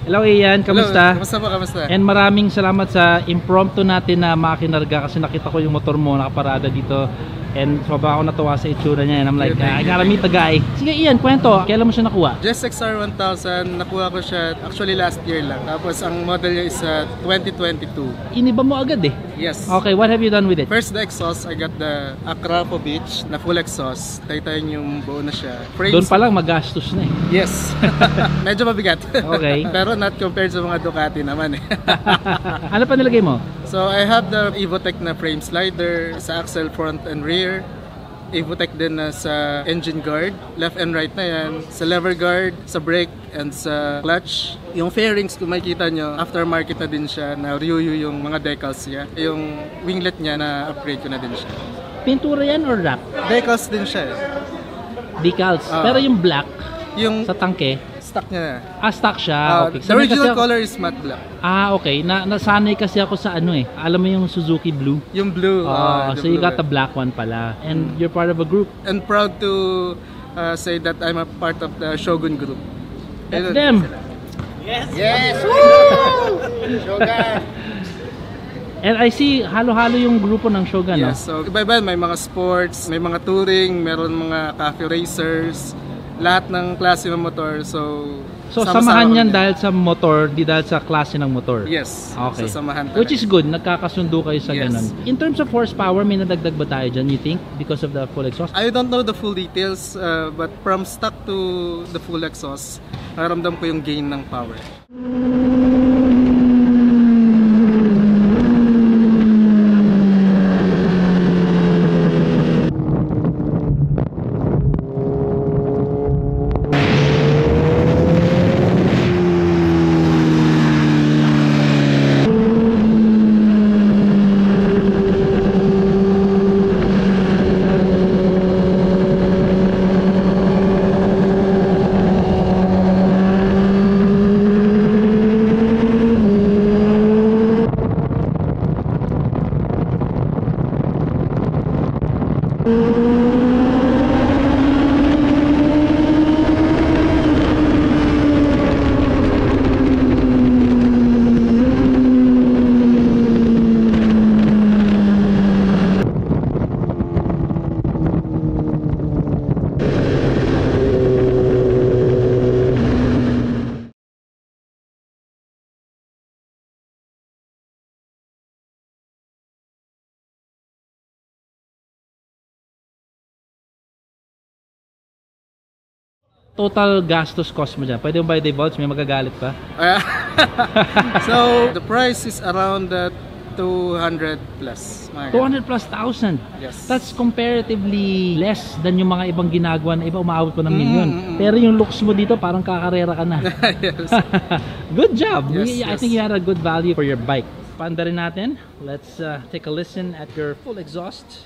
Hello Ian, kamusta? Kamusta po, kamusta? And maraming salamat sa impromptu natin na makinarga kasi nakita ko yung motor mo nakaparada dito. And sobrang ako natuwa sa itsura niya. And I'm like, I gotta meet the guy. Sige Ian, kwento. Kailan mo siya nakuha? Just XR 1000, nakuha ko siya actually last year lang. Tapos ang model niya is 2022. Iniba mo agad eh. Yes. Okay, what have you done with it? First, the exhaust, I got the Akrapo Beach na full exhaust. Taytayan yung buo na siya. Doon pa lang magastos na eh. Yes. Medyo mabigat. Okay. Pero not compared sa mga Ducati naman eh. Ano pa nilagay mo? So I have the Evotech na frame slider sa axle front and rear. Evotech din na sa engine guard, left and right na yan, sa lever guard, sa brake, and sa clutch. Yung fairings, kung makikita nyo, aftermarket na din siya, na Ryuyu yung mga decals niya. Yung winglet niya, na upgrade ko na din siya. Pintura yan or wrap? Decals din siya eh. Decals. Pero yung black, yung sa tangke, stock niya na. stock siya. Okay. The original color is matte black. Okay. Nasanay kasi ako sa ano eh. Alam mo yung Suzuki Blue? Yung blue. So you got the black one pala. And you're part of a group. And proud to say that I'm a part of the Shogun group. That's them! Yes! Yes! Woo! Shogun! And I see halo-halo yung grupo ng Shogun. Yes, so iba-iba. May mga sports, may mga touring, meron mga cafe racers, lahat ng klase ng motor. So samahan yan dahil sa motor, di dahil sa klase ng motor? Yes. Okay. So samahan talaga. Which is good, nagkakasundo kayo sa ganun. In terms of horsepower, may nadagdag ba tayo dyan, you think? Because of the full exhaust? I don't know the full details, but from stock to the full exhaust, naramdam ko yung gain ng power. Total gastos cost mo dyan. Pwede mo ba i-divulge? May magagalit pa? So, the price is around 200 plus. 200 plus thousand? Yes. That's comparatively less than yung mga ibang ginagawa na iba umaabot pa ng milyon. Pero yung looks mo dito parang kakarera ka na. Yes. Good job! Yes, I think you had a good value for your bike. Paanda rin natin. Let's take a listen at your full exhaust.